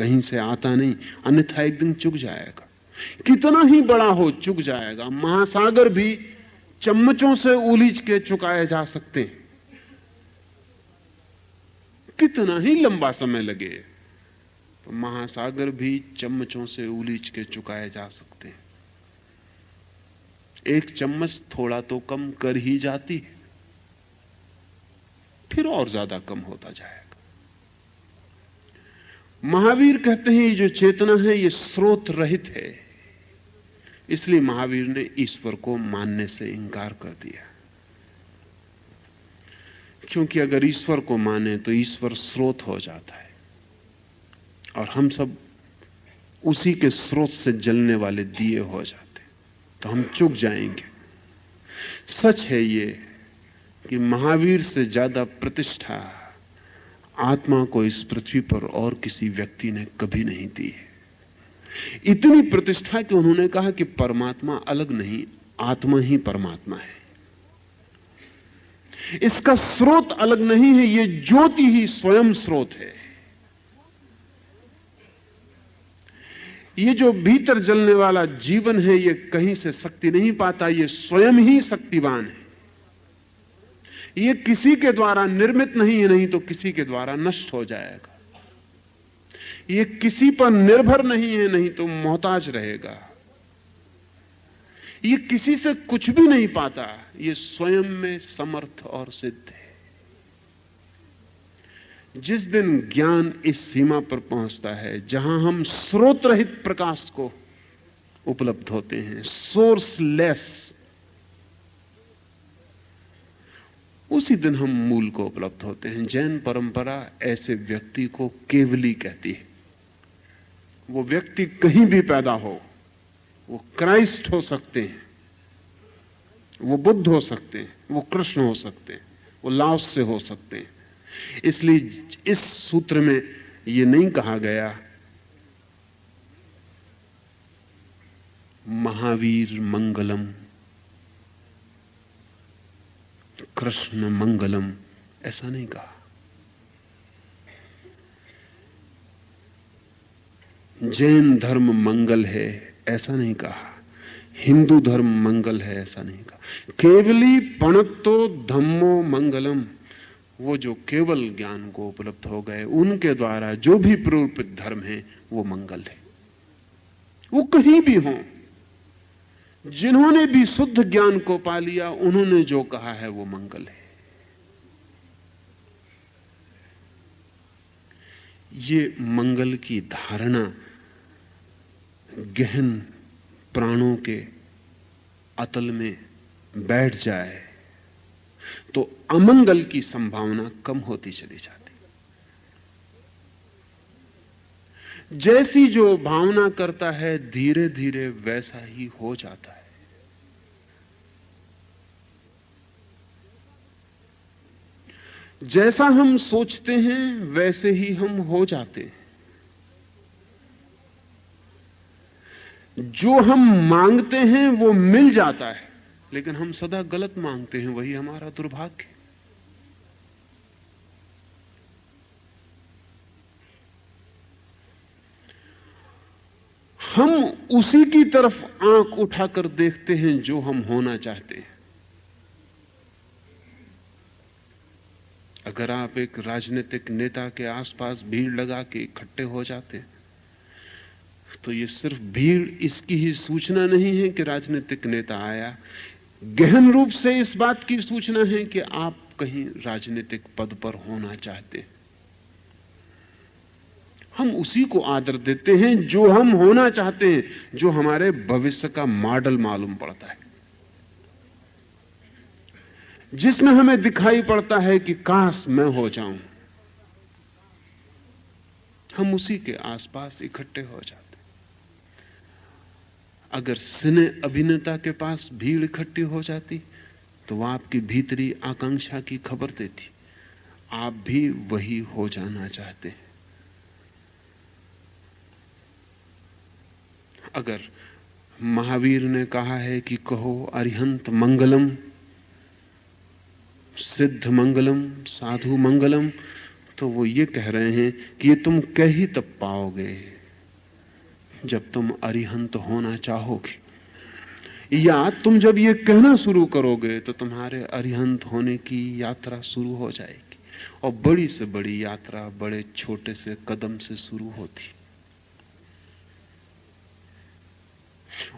कहीं से आता नहीं, अन्यथा एक दिन चुक जाएगा। कितना ही बड़ा हो चुक जाएगा। महासागर भी चम्मचों से उलीच के चुकाए जा सकते हैं, कितना ही लंबा समय लगे, तो महासागर भी चम्मचों से उलीच के चुकाए जा सकते हैं। एक चम्मच थोड़ा तो कम कर ही जाती है, फिर और ज्यादा कम होता जाएगा। महावीर कहते हैं ये जो चेतना है ये स्रोत रहित है, इसलिए महावीर ने ईश्वर को मानने से इंकार कर दिया। क्योंकि अगर ईश्वर को माने तो ईश्वर स्रोत हो जाता है, और हम सब उसी के स्रोत से जलने वाले दिए हो जाते, तो हम चुक जाएंगे। सच है ये कि महावीर से ज्यादा प्रतिष्ठा आत्मा को इस पृथ्वी पर और किसी व्यक्ति ने कभी नहीं दी है। इतनी प्रतिष्ठा कि उन्होंने कहा कि परमात्मा अलग नहीं, आत्मा ही परमात्मा है। इसका स्रोत अलग नहीं है, ये ज्योति ही स्वयं स्रोत है। ये जो भीतर जलने वाला जीवन है ये कहीं से शक्ति नहीं पाता, ये स्वयं ही शक्तिवान है। ये किसी के द्वारा निर्मित नहीं है, नहीं तो किसी के द्वारा नष्ट हो जाएगा। ये किसी पर निर्भर नहीं है, नहीं तो मोहताज रहेगा। ये किसी से कुछ भी नहीं पाता, ये स्वयं में समर्थ और सिद्ध है। जिस दिन ज्ञान इस सीमा पर पहुंचता है जहां हम स्रोत रहित प्रकाश को उपलब्ध होते हैं, सोर्सलेस, उसी दिन हम मूल को उपलब्ध होते हैं। जैन परंपरा ऐसे व्यक्ति को केवली कहती है। वो व्यक्ति कहीं भी पैदा हो, वो क्राइस्ट हो सकते हैं, वो बुद्ध हो सकते हैं, वो कृष्ण हो सकते हैं, वो लाओस से हो सकते हैं। इसलिए इस सूत्र में यह नहीं कहा गया महावीर मंगलम, कृष्ण मंगलम, ऐसा नहीं कहा। जैन धर्म मंगल है, ऐसा नहीं कहा। हिंदू धर्म मंगल है, ऐसा नहीं कहा। केवली पणत्तो धम्मो मंगलम, वो जो केवल ज्ञान को उपलब्ध हो गए, उनके द्वारा जो भी प्ररूपित धर्म है वो मंगल है। वो कहीं भी हों, जिन्होंने भी शुद्ध ज्ञान को पा लिया, उन्होंने जो कहा है वो मंगल है। ये मंगल की धारणा गहन प्राणों के अतल में बैठ जाए तो अमंगल की संभावना कम होती चली जाती। जैसी जो भावना करता है धीरे धीरे वैसा ही हो जाता है। जैसा हम सोचते हैं वैसे ही हम हो जाते हैं। जो हम मांगते हैं वो मिल जाता है, लेकिन हम सदा गलत मांगते हैं, वही हमारा दुर्भाग्य है। हम उसी की तरफ आंख उठाकर देखते हैं जो हम होना चाहते हैं। अगर आप एक राजनीतिक नेता के आसपास भीड़ लगा के इकट्ठे हो जाते हैं, तो ये सिर्फ भीड़ इसकी ही सूचना नहीं है कि राजनीतिक नेता आया, गहन रूप से इस बात की सूचना है कि आप कहीं राजनीतिक पद पर होना चाहते हैं। हम उसी को आदर देते हैं जो हम होना चाहते हैं, जो हमारे भविष्य का मॉडल मालूम पड़ता है, जिसमें हमें दिखाई पड़ता है कि काश मैं हो जाऊं। हम उसी के आसपास इकट्ठे हो जाते। अगर सिने अभिनेता के पास भीड़ इकट्ठी हो जाती तो वह आपकी भीतरी आकांक्षा की खबर देती, आप भी वही हो जाना चाहते हैं। अगर महावीर ने कहा है कि कहो अरिहंत मंगलम, सिद्ध मंगलम, साधु मंगलम, तो वो ये कह रहे हैं कि ये तुम कह ही तब पाओगे जब तुम अरिहंत होना चाहोगे, या तुम जब ये कहना शुरू करोगे तो तुम्हारे अरिहंत होने की यात्रा शुरू हो जाएगी। और बड़ी से बड़ी यात्रा बड़े छोटे से कदम से शुरू होती,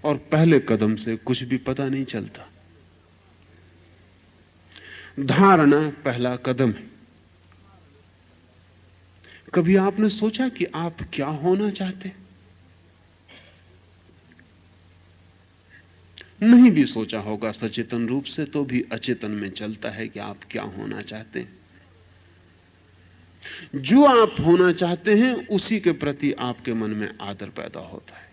और पहले कदम से कुछ भी पता नहीं चलता। धारणा पहला कदम है। कभी आपने सोचा कि आप क्या होना चाहते हैं? नहीं भी सोचा होगा सचेतन रूप से, तो भी अचेतन में चलता है कि आप क्या होना चाहते हैं। जो आप होना चाहते हैं उसी के प्रति आपके मन में आदर पैदा होता है।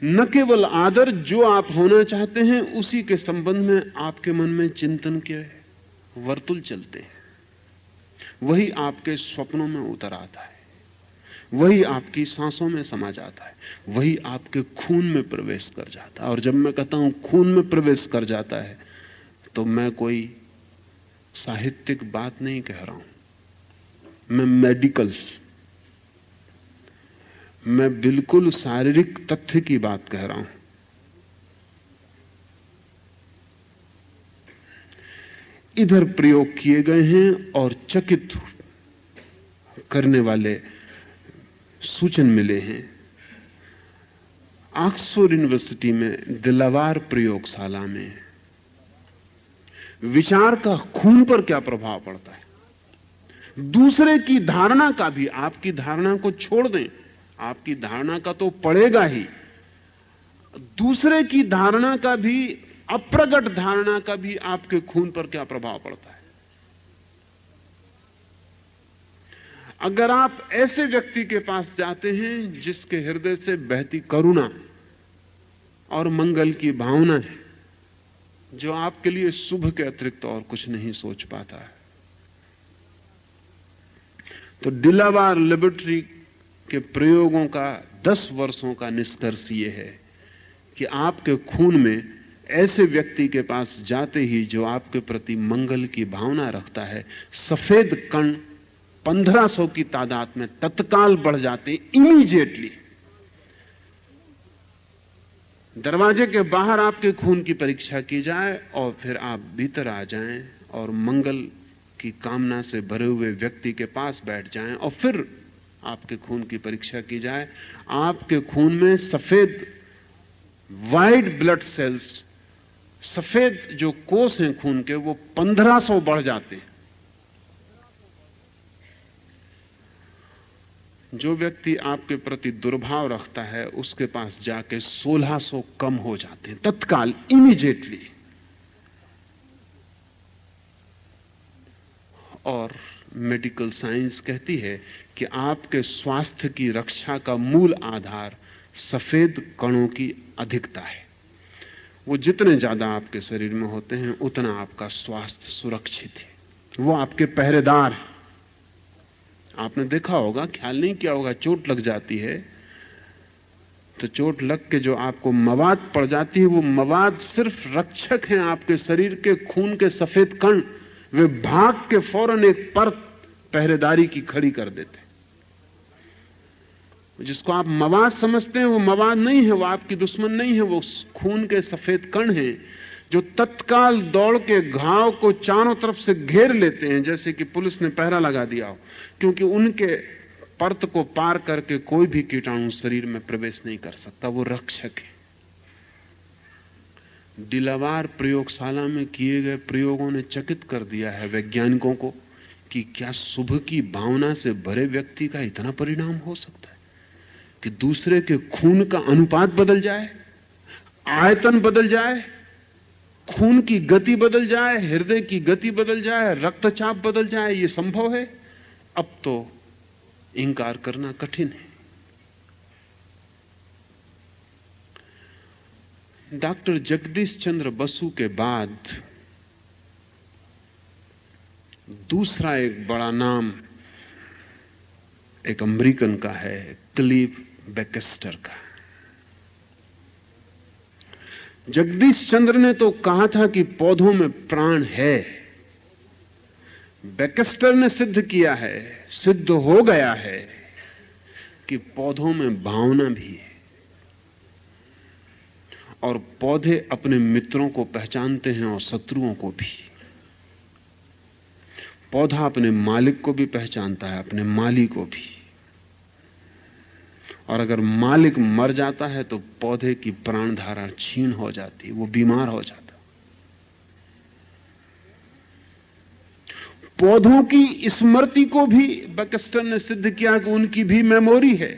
न केवल आदर, जो आप होना चाहते हैं उसी के संबंध में आपके मन में चिंतन के वर्तुल चलते हैं। वही आपके स्वप्नों में उतर आता है, वही आपकी सांसों में समा जाता है, वही आपके खून में प्रवेश कर जाता है। और जब मैं कहता हूं खून में प्रवेश कर जाता है, तो मैं कोई साहित्यिक बात नहीं कह रहा हूं, मैं मेडिकल, मैं बिल्कुल शारीरिक तथ्य की बात कह रहा हूं। इधर प्रयोग किए गए हैं और चकित करने वाले सूचन मिले हैं। ऑक्सफोर्ड यूनिवर्सिटी में दिलावार प्रयोगशाला में विचार का खून पर क्या प्रभाव पड़ता है, दूसरे की धारणा का भी, आपकी धारणा को छोड़ दें, आपकी धारणा का तो पड़ेगा ही, दूसरे की धारणा का भी, अप्रगट धारणा का भी आपके खून पर क्या प्रभाव पड़ता है। अगर आप ऐसे व्यक्ति के पास जाते हैं जिसके हृदय से बहती करुणा और मंगल की भावना है, जो आपके लिए शुभ के अतिरिक्त और कुछ नहीं सोच पाता है, तो डिलावार लेबोरेटरी के प्रयोगों का 10 वर्षों का निष्कर्ष यह है कि आपके खून में ऐसे व्यक्ति के पास जाते ही जो आपके प्रति मंगल की भावना रखता है, सफेद कण 1500 की तादाद में तत्काल बढ़ जाते, इमीडिएटली। दरवाजे के बाहर आपके खून की परीक्षा की जाए और फिर आप भीतर आ जाएं और मंगल की कामना से भरे हुए व्यक्ति के पास बैठ जाएं और फिर आपके खून की परीक्षा की जाए। आपके खून में सफेद वाइट ब्लड सेल्स, सफेद जो कोष हैं खून के, वो 1500 बढ़ जाते हैं। जो व्यक्ति आपके प्रति दुर्भाव रखता है उसके पास जाके 1600 कम हो जाते हैं, तत्काल, इमीडिएटली। और मेडिकल साइंस कहती है कि आपके स्वास्थ्य की रक्षा का मूल आधार सफेद कणों की अधिकता है। वो जितने ज्यादा आपके शरीर में होते हैं उतना आपका स्वास्थ्य सुरक्षित है। वो आपके पहरेदार हैं। आपने देखा होगा, ख्याल नहीं किया होगा, चोट लग जाती है तो चोट लग के जो आपको मवाद पड़ जाती है, वो मवाद सिर्फ रक्षक हैं आपके शरीर के खून के सफेद कण। वे भाग के फौरन एक परत पहरेदारी की खड़ी कर देते। जिसको आप मवाद समझते हैं वो मवाद नहीं है, वो आपकी दुश्मन नहीं है, वो खून के सफेद कण हैं जो तत्काल दौड़ के घाव को चारों तरफ से घेर लेते हैं, जैसे कि पुलिस ने पहरा लगा दिया हो, क्योंकि उनके परत को पार करके कोई भी कीटाणु शरीर में प्रवेश नहीं कर सकता। वो रक्षक है। डिलावार प्रयोगशाला में किए गए प्रयोगों ने चकित कर दिया है वैज्ञानिकों को कि क्या शुभ की भावना से भरे व्यक्ति का इतना परिणाम हो सकता है कि दूसरे के खून का अनुपात बदल जाए, आयतन बदल जाए, खून की गति बदल जाए, हृदय की गति बदल जाए, रक्तचाप बदल जाए। यह संभव है? अब तो इंकार करना कठिन है। डॉक्टर जगदीश चंद्र बसु के बाद दूसरा एक बड़ा नाम एक अमेरिकन का है, क्लीव बैक्स्टर का। जगदीश चंद्र ने तो कहा था कि पौधों में प्राण है, बैक्स्टर ने सिद्ध किया है, सिद्ध हो गया है कि पौधों में भावना भी है और पौधे अपने मित्रों को पहचानते हैं और शत्रुओं को भी। पौधा अपने मालिक को भी पहचानता है, अपने माली को भी। और अगर मालिक मर जाता है तो पौधे की प्राण धारा क्षीण हो जाती, वो बीमार हो जाता। पौधों की स्मृति को भी बैक्स्टर ने सिद्ध किया कि उनकी भी मेमोरी है।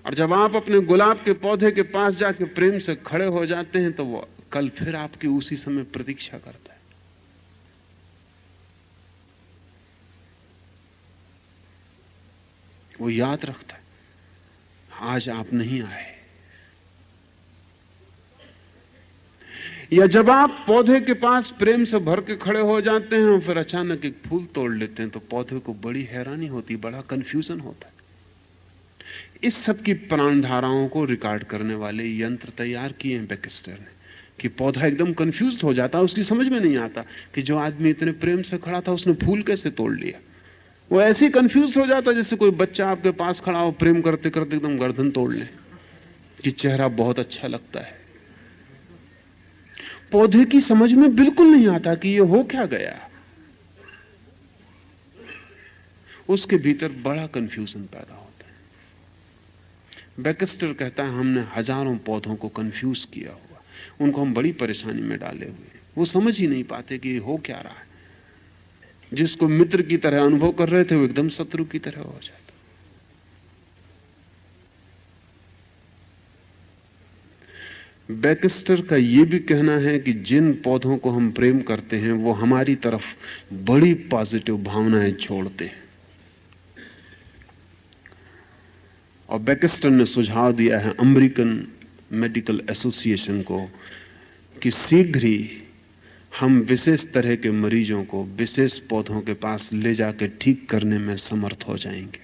और जब आप अपने गुलाब के पौधे के पास जाके प्रेम से खड़े हो जाते हैं तो वो कल फिर आपकी उसी समय प्रतीक्षा करता है। वो याद रखता है, आज आप नहीं आए। या जब आप पौधे के पास प्रेम से भर के खड़े हो जाते हैं और फिर अचानक एक फूल तोड़ लेते हैं तो पौधे को बड़ी हैरानी होती, बड़ा कंफ्यूजन होता है। इस सब की प्राण धाराओं को रिकॉर्ड करने वाले यंत्र तैयार किए हैं बैक्स्टर ने कि पौधा एकदम कंफ्यूज हो जाता है, उसकी समझ में नहीं आता कि जो आदमी इतने प्रेम से खड़ा था उसने फूल कैसे तोड़ लिया। वो ऐसे ही कंफ्यूज हो जाता जैसे कोई बच्चा आपके पास खड़ा हो, प्रेम करते करते एकदम गर्दन तोड़ ले कि चेहरा बहुत अच्छा लगता है। पौधे की समझ में बिल्कुल नहीं आता कि ये हो क्या गया। उसके भीतर बड़ा कंफ्यूजन पैदा होता है। बैक्स्टर कहता है हमने हजारों पौधों को कंफ्यूज किया हुआ, उनको हम बड़ी परेशानी में डाले हुए, वो समझ ही नहीं पाते कि हो क्या रहा है। जिसको मित्र की तरह अनुभव कर रहे थे वो एकदम शत्रु की तरह हो जाता। बैक्स्टर का यह भी कहना है कि जिन पौधों को हम प्रेम करते हैं वो हमारी तरफ बड़ी पॉजिटिव भावनाएं छोड़ते हैं। और बैक्स्टर ने सुझाव दिया है अमेरिकन मेडिकल एसोसिएशन को कि शीघ्र ही हम विशेष तरह के मरीजों को विशेष पौधों के पास ले जाकर ठीक करने में समर्थ हो जाएंगे।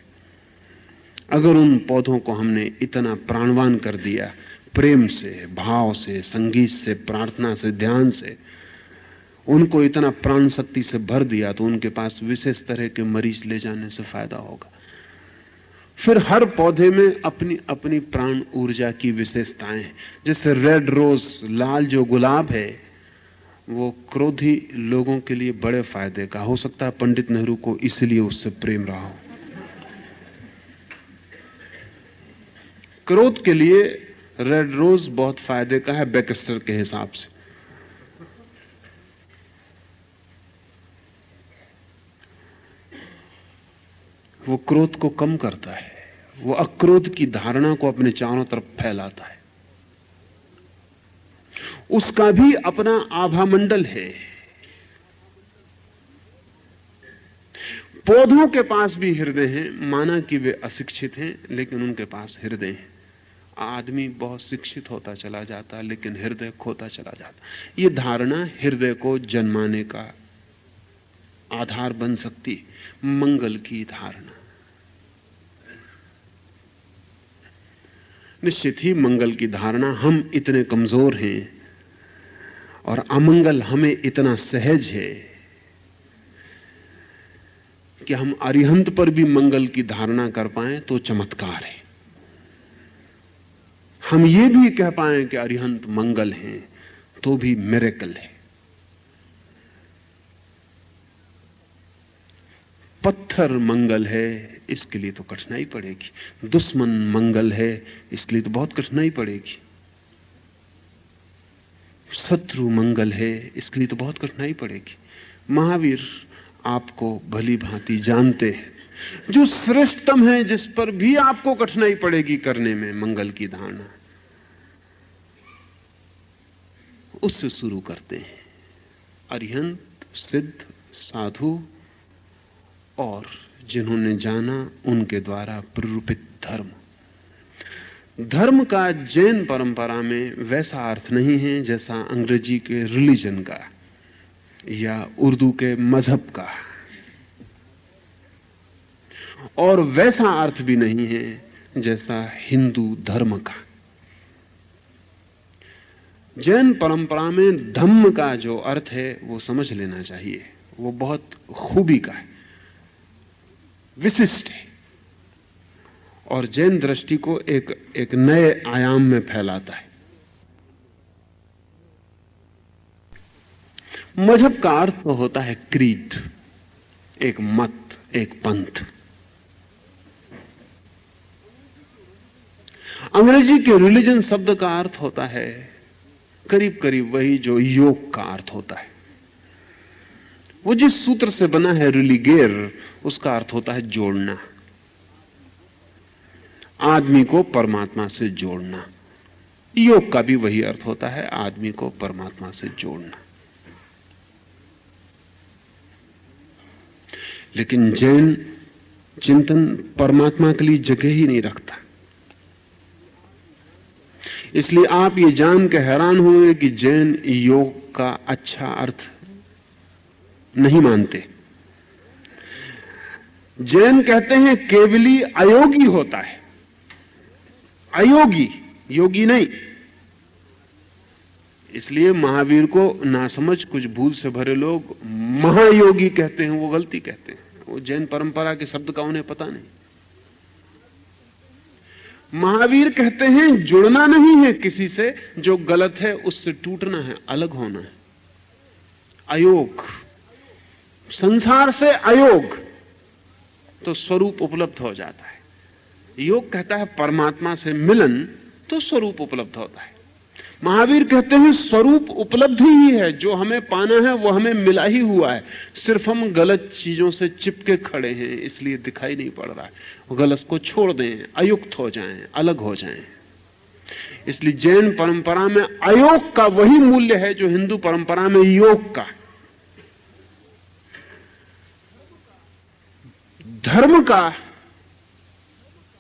अगर उन पौधों को हमने इतना प्राणवान कर दिया, प्रेम से, भाव से, संगीत से, प्रार्थना से, ध्यान से, उनको इतना प्राण शक्ति से भर दिया तो उनके पास विशेष तरह के मरीज ले जाने से फायदा होगा। फिर हर पौधे में अपनी अपनी प्राण ऊर्जा की विशेषताएं हैं। जैसे रेड रोज, लाल जो गुलाब है, वो क्रोधी लोगों के लिए बड़े फायदे का हो सकता है। पंडित नेहरू को इसलिए उससे प्रेम रहा हो। क्रोध के लिए रेड रोज बहुत फायदे का है बैक्स्टर के हिसाब से। वो क्रोध को कम करता है, वो अक्रोध की धारणा को अपने चारों तरफ फैलाता है। उसका भी अपना आभा मंडल है। पौधों के पास भी हृदय हैं, माना कि वे अशिक्षित हैं लेकिन उनके पास हृदय है। आदमी बहुत शिक्षित होता चला जाता लेकिन हृदय खोता चला जाता। यह धारणा हृदय को जन्माने का आधार बन सकती, मंगल की धारणा। निश्चित ही मंगल की धारणा, हम इतने कमजोर हैं और अमंगल हमें इतना सहज है कि हम अरिहंत पर भी मंगल की धारणा कर पाएं तो चमत्कार है। हम ये भी कह पाएं कि अरिहंत मंगल हैं तो भी मिरेकल है। पत्थर मंगल है इसके लिए तो कठिनाई पड़ेगी, दुश्मन मंगल है इसके लिए तो बहुत कठिनाई पड़ेगी, शत्रु मंगल है इसके लिए तो बहुत कठिनाई पड़ेगी। महावीर आपको भली भांति जानते हैं। जो श्रेष्ठतम है, जिस पर भी आपको कठिनाई पड़ेगी करने में मंगल की धारणा, उससे शुरू करते हैं। अरिहंत, सिद्ध, साधु और जिन्होंने जाना उनके द्वारा प्ररूपित धर्म। धर्म का जैन परंपरा में वैसा अर्थ नहीं है जैसा अंग्रेजी के रिलीजन का या उर्दू के मजहब का, और वैसा अर्थ भी नहीं है जैसा हिंदू धर्म का। जैन परंपरा में धम्म का जो अर्थ है वो समझ लेना चाहिए। वो बहुत खूबी का है, विशिष्ट है, और जैन दृष्टि को एक नए आयाम में फैलाता है। मजहब का अर्थ तो होता है क्रीड, एक मत, एक पंथ। अंग्रेजी के रिलीजन शब्द का अर्थ होता है करीब करीब वही जो योग का अर्थ होता है। वो जिस सूत्र से बना है रिलीगेर, उसका अर्थ होता है जोड़ना, आदमी को परमात्मा से जोड़ना। योग का भी वही अर्थ होता है, आदमी को परमात्मा से जोड़ना। लेकिन जैन चिंतन परमात्मा के लिए जगह ही नहीं रखता। इसलिए आप ये जान के हैरान हुए कि जैन योग का अच्छा अर्थ नहीं मानते। जैन कहते हैं केवली अयोगी होता है, अयोगी, योगी नहीं। इसलिए महावीर को नासमझ कुछ भूल से भरे लोग महायोगी कहते हैं, वो गलती कहते हैं। वो जैन परंपरा के शब्द का उन्हें पता नहीं। महावीर कहते हैं जुड़ना नहीं है किसी से, जो गलत है उससे टूटना है, अलग होना है। अयोग, संसार से अयोग, तो स्वरूप उपलब्ध हो जाता है। योग कहता है परमात्मा से मिलन, तो स्वरूप उपलब्ध होता है। महावीर कहते हैं स्वरूप उपलब्धि ही है, जो हमें पाना है वो हमें मिला ही हुआ है, सिर्फ हम गलत चीजों से चिपके खड़े हैं, इसलिए दिखाई नहीं पड़ रहा है। गलत को छोड़ दें, अयुक्त हो जाएं, अलग हो जाएं। इसलिए जैन परंपरा में अयोग का वही मूल्य है जो हिंदू परंपरा में योग का। धर्म का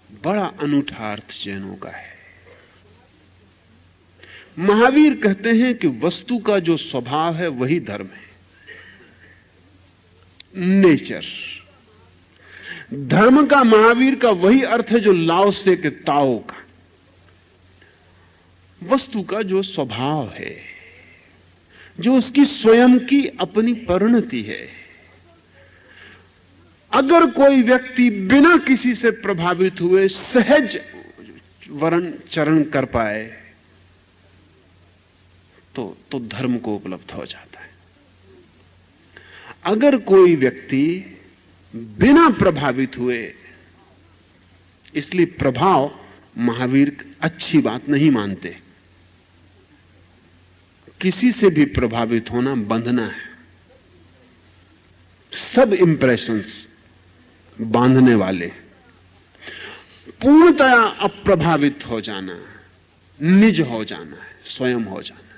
बड़ा अनूठा अर्थ जैनों का है। महावीर कहते हैं कि वस्तु का जो स्वभाव है वही धर्म है, नेचर। धर्म का महावीर का वही अर्थ है जो लाओ से के ताओ का। वस्तु का जो स्वभाव है, जो उसकी स्वयं की अपनी परिणति है। अगर कोई व्यक्ति बिना किसी से प्रभावित हुए सहज वरण चरण कर पाए तो धर्म को उपलब्ध हो जाता है। अगर कोई व्यक्ति बिना प्रभावित हुए, इसलिए प्रभाव महावीर अच्छी बात नहीं मानते। किसी से भी प्रभावित होना बंधना है। सब इंप्रेशंस बांधने वाले, पूर्णतया अप्रभावित हो जाना, निज हो जाना है, स्वयं हो जाना है।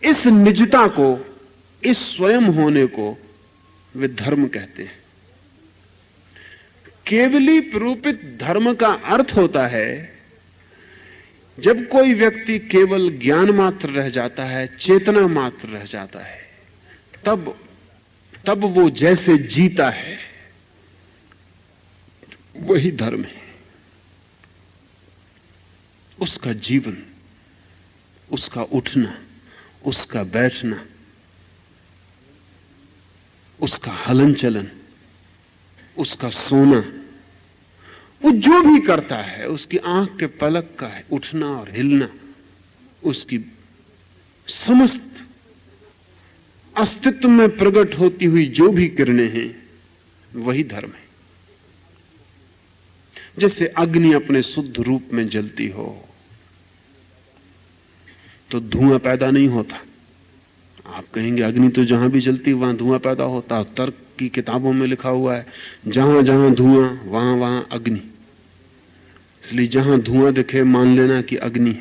इस निजता को, इस स्वयं होने को वे धर्म कहते हैं। केवली प्रूपित धर्म का अर्थ होता है जब कोई व्यक्ति केवल ज्ञान मात्र रह जाता है, चेतना मात्र रह जाता है, तब वो जैसे जीता है वही धर्म है। उसका जीवन, उसका उठना, उसका बैठना, उसका हलन चलन, उसका सोना, वो जो भी करता है, उसकी आंख के पलक का है उठना और हिलना, उसकी समस्त अस्तित्व में प्रकट होती हुई जो भी किरणें हैं वही धर्म है। जैसे अग्नि अपने शुद्ध रूप में जलती हो तो धुआं पैदा नहीं होता। आप कहेंगे अग्नि तो जहां भी जलती वहां धुआं पैदा होता। तर्क की किताबों में लिखा हुआ है जहां जहां धुआं वहां वहां अग्नि। इसलिए जहां धुआं दिखे मान लेना कि अग्नि।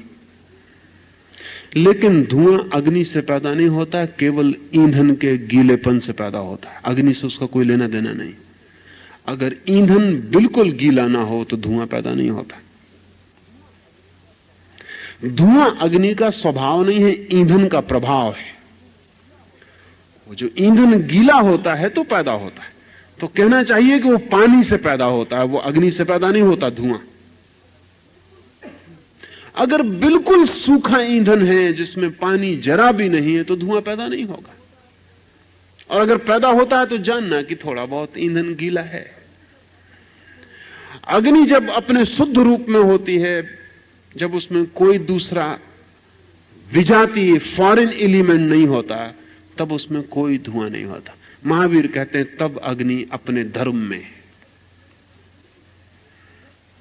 लेकिन धुआं अग्नि से पैदा नहीं होता, केवल ईंधन के गीलेपन से पैदा होता है। अग्नि से उसका कोई लेना देना नहीं। अगर ईंधन बिल्कुल गीला ना हो तो धुआं पैदा नहीं होता। धुआं अग्नि का स्वभाव नहीं है, ईंधन का प्रभाव है। वो जो ईंधन गीला होता है तो पैदा होता है, तो कहना चाहिए कि वो पानी से पैदा होता है, वो अग्नि से पैदा नहीं होता धुआं। अगर बिल्कुल सूखा ईंधन है जिसमें पानी जरा भी नहीं है तो धुआं पैदा नहीं होगा, और अगर पैदा होता है तो जानना कि थोड़ा बहुत ईंधन गीला है। अग्नि जब अपने शुद्ध रूप में होती है, जब उसमें कोई दूसरा विजातीय फॉरेन एलिमेंट नहीं होता, तब उसमें कोई धुआं नहीं होता। महावीर कहते हैं तब अग्नि अपने धर्म में है,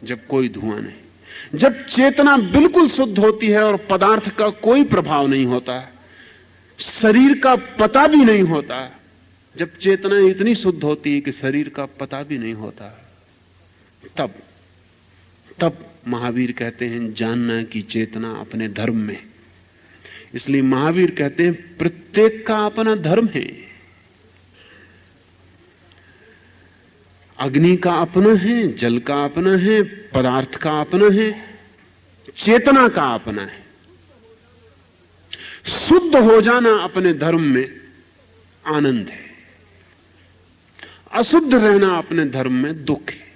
जब कोई धुआं नहीं। जब चेतना बिल्कुल शुद्ध होती है और पदार्थ का कोई प्रभाव नहीं होता, शरीर का पता भी नहीं होता, जब चेतना इतनी शुद्ध होती है कि शरीर का पता भी नहीं होता, तब महावीर कहते हैं जानना कि चेतना अपने धर्म में। इसलिए महावीर कहते हैं प्रत्येक का अपना धर्म है। अग्नि का अपना है, जल का अपना है, पदार्थ का अपना है, चेतना का अपना है। शुद्ध हो जाना अपने धर्म में आनंद है, अशुद्ध रहना अपने धर्म में दुख है।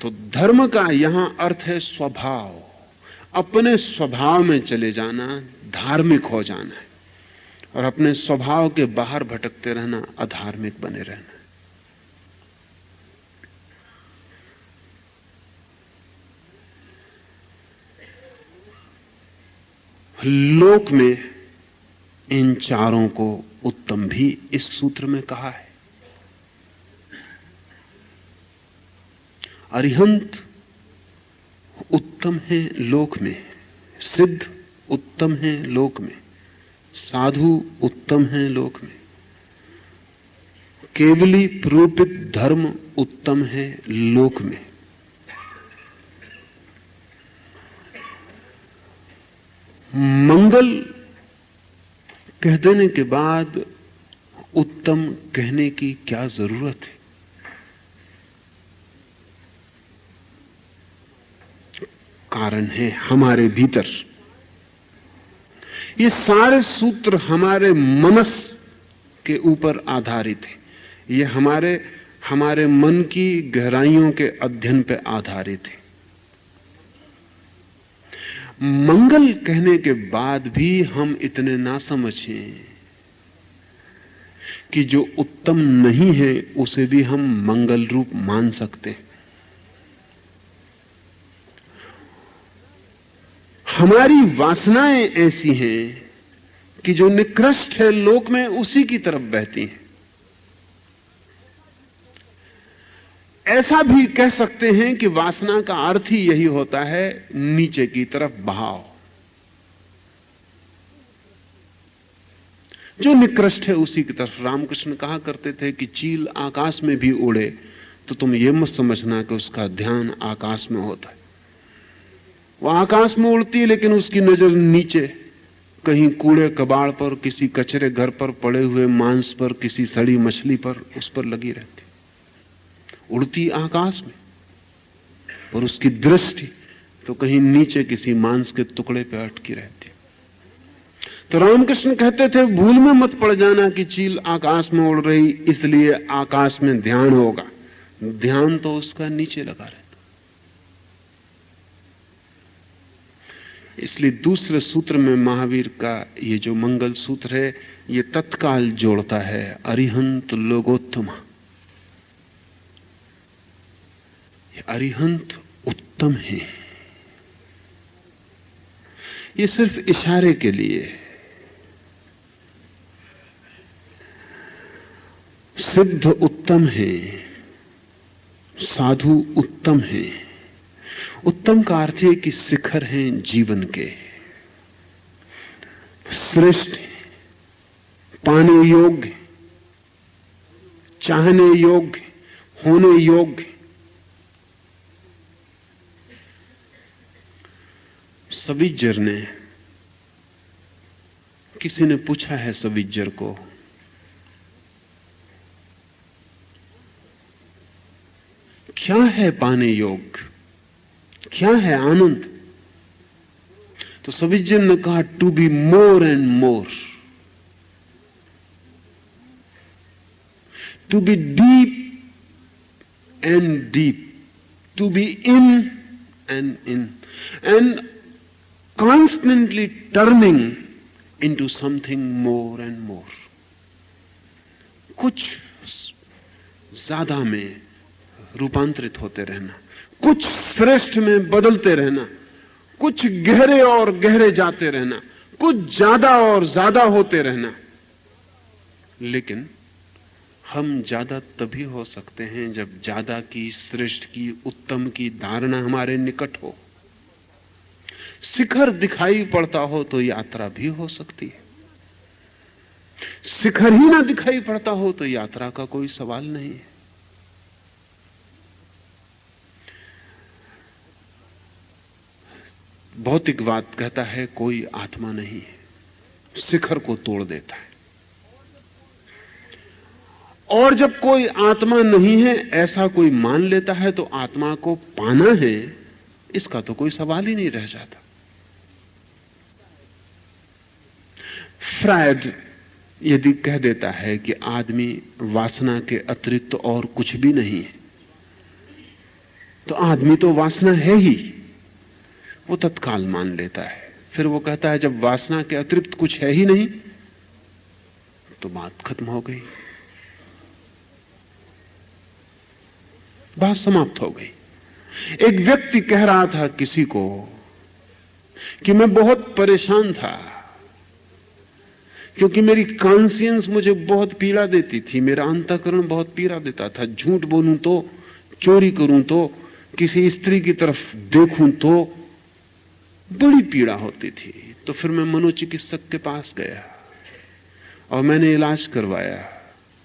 तो धर्म का यहां अर्थ है स्वभाव, अपने स्वभाव में चले जाना धार्मिक हो जाना है, और अपने स्वभाव के बाहर भटकते रहना अधार्मिक बने रहना। लोक में इन चारों को उत्तम भी इस सूत्र में कहा है। अरिहंत उत्तम है लोक में, सिद्ध उत्तम है लोक में, साधु उत्तम है लोक में, केवली प्रूपित धर्म उत्तम है लोक में। मंगल कह देने के बाद उत्तम कहने की क्या जरूरत है? कारण है हमारे भीतर। ये सारे सूत्र हमारे मनस के ऊपर आधारित है, ये हमारे मन की गहराइयों के अध्ययन पर आधारित है। मंगल कहने के बाद भी हम इतने ना समझें कि जो उत्तम नहीं है उसे भी हम मंगल रूप मान सकते हैं। हमारी वासनाएं ऐसी हैं कि जो निकृष्ट है लोक में उसी की तरफ बहती हैं। ऐसा भी कह सकते हैं कि वासना का अर्थ ही यही होता है, नीचे की तरफ बहाव। जो निकृष्ट है उसी की तरफ। रामकृष्ण कहा करते थे कि चील आकाश में भी उड़े तो तुम ये मत समझना कि उसका ध्यान आकाश में होता है। वो आकाश में उड़ती है लेकिन उसकी नजर नीचे कहीं कूड़े कबाड़ पर, किसी कचरे घर पर पड़े हुए मांस पर, किसी सड़ी मछली पर, उस पर लगी रहती। उड़ती आकाश में और उसकी दृष्टि तो कहीं नीचे किसी मांस के टुकड़े पर अटकी रहती। तो रामकृष्ण कहते थे भूल में मत पड़ जाना कि चील आकाश में उड़ रही इसलिए आकाश में ध्यान होगा। ध्यान तो उसका नीचे लगा रहता। इसलिए दूसरे सूत्र में महावीर का ये जो मंगल सूत्र है ये तत्काल जोड़ता है अरिहंत लोगोत्तमा। अरिहंत उत्तम है। ये सिर्फ इशारे के लिए। सिद्ध उत्तम है, साधु उत्तम है। उत्तम का अर्थ है कि शिखर हैं जीवन के, श्रेष्ठ, पाने योग्य, चाहने योग्य, होने योग्य। सविज्जर ने, किसी ने पूछा है सविज्जर को, क्या है पाने योग्य, क्या है आनंद? तो सविज्जर ने कहा to be more and more, to be deep and deep, to be in and in, and constantly turning into something more and more. कुछ ज्यादा में रूपांतरित होते रहना, कुछ श्रेष्ठ में बदलते रहना, कुछ गहरे और गहरे जाते रहना, कुछ ज्यादा और ज्यादा होते रहना। लेकिन हम ज्यादा तभी हो सकते हैं जब ज्यादा की, श्रेष्ठ की, उत्तम की धारणा हमारे निकट हो। शिखर दिखाई पड़ता हो तो यात्रा भी हो सकती है, शिखर ही ना दिखाई पड़ता हो तो यात्रा का कोई सवाल नहीं है। भौतिकवाद कहता है कोई आत्मा नहीं है, शिखर को तोड़ देता है। और जब कोई आत्मा नहीं है ऐसा कोई मान लेता है तो आत्मा को पाना है, इसका तो कोई सवाल ही नहीं रह जाता। फ्रायड यदि कह देता है कि आदमी वासना के अतिरिक्त और कुछ भी नहीं है, तो आदमी तो वासना है ही, वो तत्काल मान लेता है। फिर वो कहता है जब वासना के अतिरिक्त कुछ है ही नहीं तो बात खत्म हो गई, बात समाप्त हो गई। एक व्यक्ति कह रहा था किसी को कि मैं बहुत परेशान था क्योंकि मेरी कॉन्शियंस मुझे बहुत पीड़ा देती थी, मेरा अंतःकरण बहुत पीड़ा देता था। झूठ बोलूं तो, चोरी करूं तो, किसी स्त्री की तरफ देखूं तो बड़ी पीड़ा होती थी। तो फिर मैं मनोचिकित्सक के पास गया और मैंने इलाज करवाया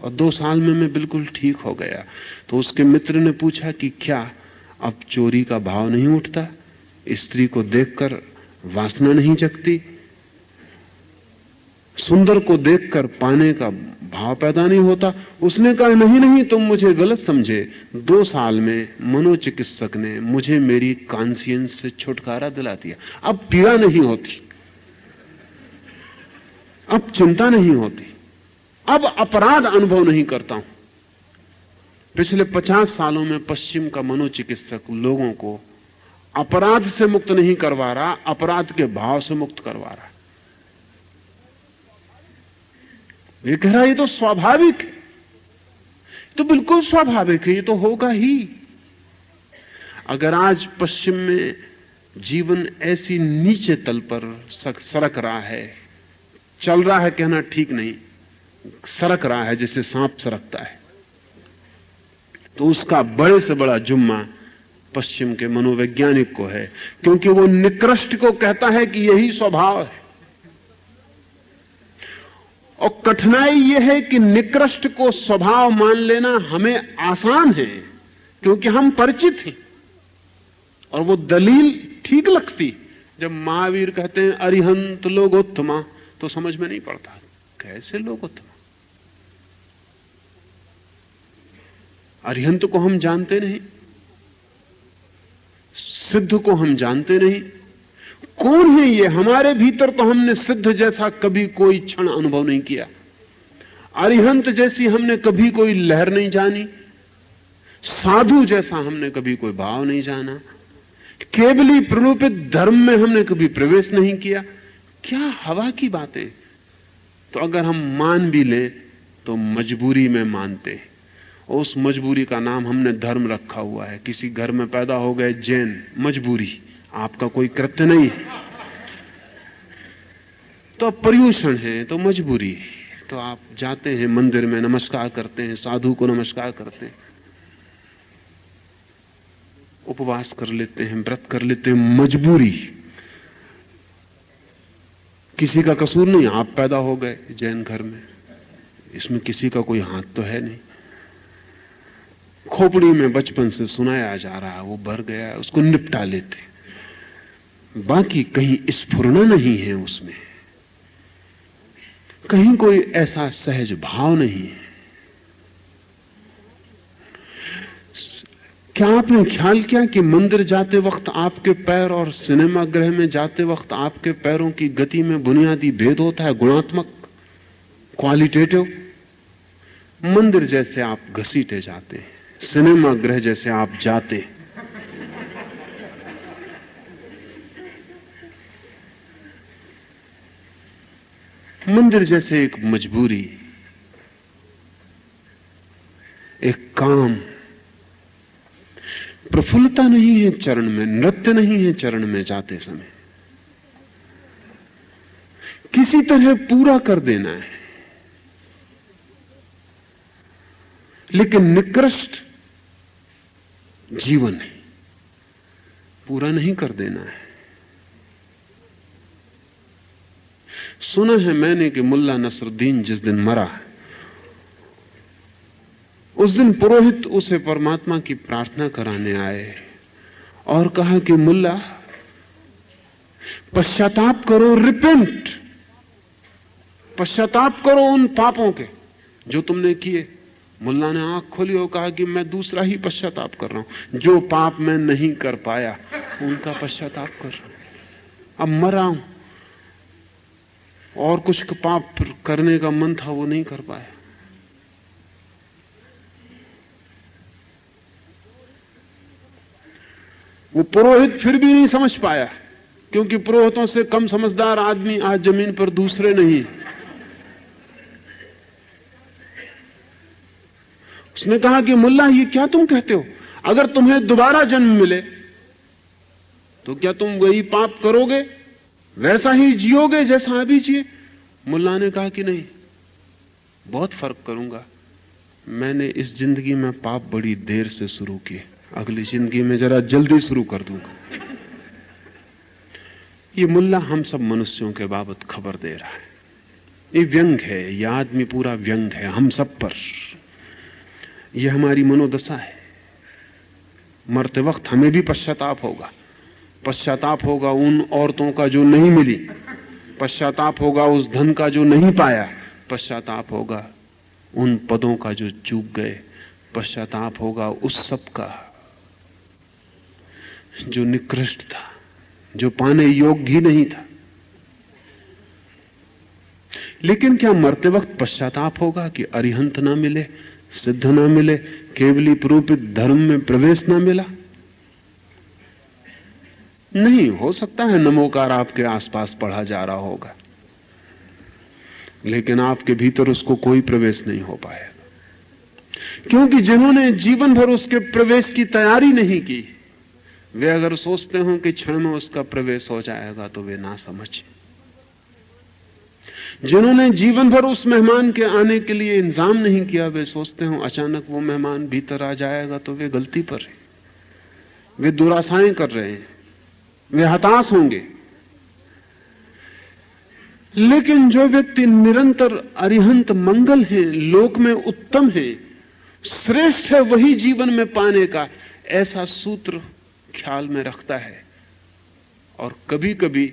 और 2 साल में मैं बिल्कुल ठीक हो गया। तो उसके मित्र ने पूछा कि क्या अब चोरी का भाव नहीं उठता, स्त्री को देखकर वासना नहीं जगती, सुंदर को देखकर पाने का भाव पैदा नहीं होता? उसने कहा नहीं नहीं, तुम मुझे गलत समझे। 2 साल में मनोचिकित्सक ने मुझे मेरी कॉन्शियंस से छुटकारा दिला दिया। अब पीड़ा नहीं होती, अब चिंता नहीं होती, अब अपराध अनुभव नहीं करता हूं। पिछले 50 सालों में पश्चिम का मनोचिकित्सक लोगों को अपराध से मुक्त नहीं करवा रहा, अपराध के भाव से मुक्त करवा रहा। ये कह रहा ये तो स्वाभाविक है, तो बिल्कुल स्वाभाविक है, ये तो होगा ही। अगर आज पश्चिम में जीवन ऐसी नीचे तल पर सरक रहा है, चल रहा है कहना ठीक नहीं, सरक रहा है जैसे सांप सरकता है, तो उसका बड़े से बड़ा जुम्मा पश्चिम के मनोवैज्ञानिक को है, क्योंकि वो निकृष्ट को कहता है कि यही स्वभाव है। और कठिनाई यह है कि निकृष्ट को स्वभाव मान लेना हमें आसान है क्योंकि हम परिचित हैं और वो दलील ठीक लगती। जब महावीर कहते हैं अरिहंत लोगोत्तमा, तो समझ में नहीं पड़ता कैसे लोगोत्तमा। अरिहंत को हम जानते नहीं, सिद्ध को हम जानते नहीं। कौन है ये? हमारे भीतर तो हमने सिद्ध जैसा कभी कोई क्षण अनुभव नहीं किया, अरिहंत जैसी हमने कभी कोई लहर नहीं जानी, साधु जैसा हमने कभी कोई भाव नहीं जाना, केवली प्रलोभित धर्म में हमने कभी प्रवेश नहीं किया। क्या हवा की बातें। तो अगर हम मान भी लें तो मजबूरी में मानते हैं, उस मजबूरी का नाम हमने धर्म रखा हुआ है। किसी घर में पैदा हो गए जैन, मजबूरी, आपका कोई कृत्य नहीं है। तो पर्यूषण है तो मजबूरी, तो आप जाते हैं मंदिर में, नमस्कार करते हैं, साधु को नमस्कार करते हैं, उपवास कर लेते हैं, व्रत कर लेते हैं, मजबूरी। किसी का कसूर नहीं, आप पैदा हो गए जैन घर में, इसमें किसी का कोई हाथ तो है नहीं। खोपड़ी में बचपन से सुनाया जा रहा, वो भर गया, उसको निपटा लेते, बाकी कहीं स्फुरना नहीं है उसमें, कहीं कोई ऐसा सहज भाव नहीं है। क्या आपने ख्याल किया कि मंदिर जाते वक्त आपके पैर और सिनेमा गृह में जाते वक्त आपके पैरों की गति में बुनियादी भेद होता है, गुणात्मक, क्वालिटेटिव। मंदिर जैसे आप घसीटे जाते हैं, सिनेमा गृह जैसे आप जाते हैं, मंदिर जैसे एक मजबूरी, एक काम। प्रफुल्लता नहीं है चरण में, नृत्य नहीं है चरण में जाते समय। किसी तरह पूरा कर देना है, लेकिन निकृष्ट जीवन है, पूरा नहीं कर देना है। सुना है मैंने कि मुल्ला नसरुद्दीन जिस दिन मरा, उस दिन पुरोहित उसे परमात्मा की प्रार्थना कराने आए और कहा कि मुल्ला पश्चाताप करो, रिपेंट, पश्चाताप करो उन पापों के जो तुमने किए। मुल्ला ने आंख खोली और कहा कि मैं दूसरा ही पश्चाताप कर रहा हूं, जो पाप मैं नहीं कर पाया उनका पश्चाताप कर रहा हूं। अब मरा हूं और कुछ पाप करने का मन था वो नहीं कर पाया। वो पुरोहित फिर भी नहीं समझ पाया, क्योंकि पुरोहितों से कम समझदार आदमी आज जमीन पर दूसरे नहीं। उसने कहा कि मुल्ला ये क्या तुम कहते हो, अगर तुम्हें दोबारा जन्म मिले तो क्या तुम वही पाप करोगे, वैसा ही जियोगे जैसा अभी जिए? मुल्ला ने कहा कि नहीं, बहुत फर्क करूंगा। मैंने इस जिंदगी में पाप बड़ी देर से शुरू किए, अगली जिंदगी में जरा जल्दी शुरू कर दूंगा। ये मुल्ला हम सब मनुष्यों के बाबत खबर दे रहा है। ये व्यंग है, ये आदमी पूरा व्यंग है हम सब पर। ये हमारी मनोदशा है। मरते वक्त हमें भी पश्चाताप होगा। पश्चाताप होगा उन औरतों का जो नहीं मिली, पश्चाताप होगा उस धन का जो नहीं पाया, पश्चाताप होगा उन पदों का जो चूक गए, पश्चाताप होगा उस सब का जो निकृष्ट था, जो पाने योग्य ही नहीं था। लेकिन क्या मरते वक्त पश्चाताप होगा कि अरिहंत ना मिले, सिद्ध ना मिले, केवली प्रूपित धर्म में प्रवेश ना मिला? नहीं, हो सकता है नमोकार आपके आसपास पढ़ा जा रहा होगा, लेकिन आपके भीतर उसको कोई प्रवेश नहीं हो पाएगा। क्योंकि जिन्होंने जीवन भर उसके प्रवेश की तैयारी नहीं की, वे अगर सोचते हो कि क्षण में उसका प्रवेश हो जाएगा तो वे ना समझे। जिन्होंने जीवन भर उस मेहमान के आने के लिए इंतजाम नहीं किया, वे सोचते हो अचानक वो मेहमान भीतर आ जाएगा तो वे गलती पर हैं, वे दुराशाएं कर रहे हैं, वे हताश होंगे। लेकिन जो व्यक्ति निरंतर अरिहंत मंगल है, लोक में उत्तम है, श्रेष्ठ है, वही जीवन में पाने का ऐसा सूत्र ख्याल में रखता है और कभी कभी